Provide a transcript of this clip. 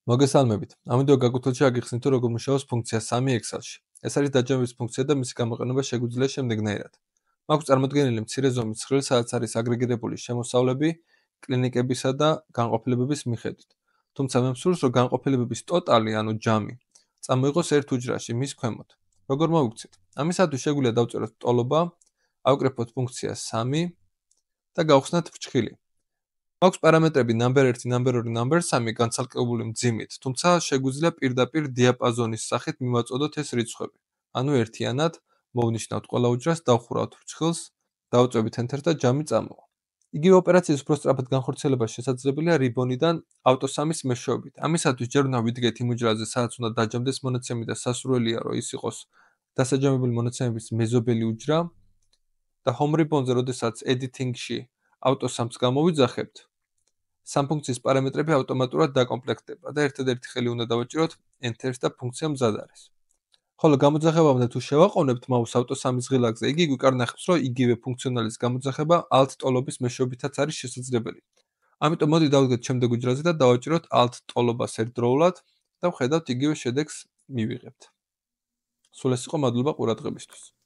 მოგესალმებით. ამ ვიდეო გაგუთილში აგიხსნით, თუ როგორ მუშაობს ფუნქცია 3 Excel-ში. ეს არის დაჯავების ფუნქცია და მისი გამოყენება შეგვიძლია შემდეგნაირად. მაქვს წარმოდგენილი მცირე ზომის ცხრილი, სადაც არის აგრეგირებული შემოსავლები კლინიკებისა და განყოფილებების მიხედვით. თუმცა მე მსურს, რომ განყოფილებების ტოტალი, ანუ ჯამი, წამოიღოს ერთ უჯრაში, მის ქვემოთ. როგორ მოვიქცეთ? ამისათვის შეგვიძლია დავწეროთ ტოლობა, ავკრიფოთ ფუნქცია 3 და გავხსნათ ფრჩხილი. მაქვს პარამეტრები number 1, number 2, number 3 განცალკევებული მძიმით, თუმცა შეგვიძლია პირდაპირ დიაპაზონის სახით მივაწოდოთ ეს რიცხვები. ანუ ერთიანად მოვნიშნავთ ყველა უჯრას, დავხურავთ ფრჩხილს, დავწვევით enter და ჯამი წამოვა. იგივე ოპერაციის უფრო სწრაფად განხორციელება შესაძლებელია რიბონიდან ავტოსამის მეშვეობით. ამისათვის ჯერ უნდა ვიდგეთ იმ უჯრაზე, სადაც უნდა დაჯამდეს მონაცემი და სასურველია, რომ ის იყოს დასაჯამებელი მონაცემების მეზობელი უჯრა და home ribbon-ზე, როდესაც editing-ში ავტოსამს გამოვიძახებთ, სამ ფუნქციის პარამეტრები ავტომატურად დაკომპლექტდება და ერთადერთი ხელი უნდა დავაჭიროთ enter-ს და ფუნქცია მზად არის. ხოლო გამოძახებამდე თუ შევაყოვნებთ მაუს ავტოსამის ღილაკზე, იგი გვიკარნახებს, რომ იგივე ფუნქციონალის გამოძახება alt ტოლობის მეშვეობითაც არის შესაძლებელი. ამიტომ მოდი დავდგეთ შემდეგ უჯრაზე და დავაჭიროთ alt ტოლობას ერთდროულად და ვხედავთ იგივე შედეგს მივიღებთ. სულ ეს იყო, მადლობა ყურადღებისთვის.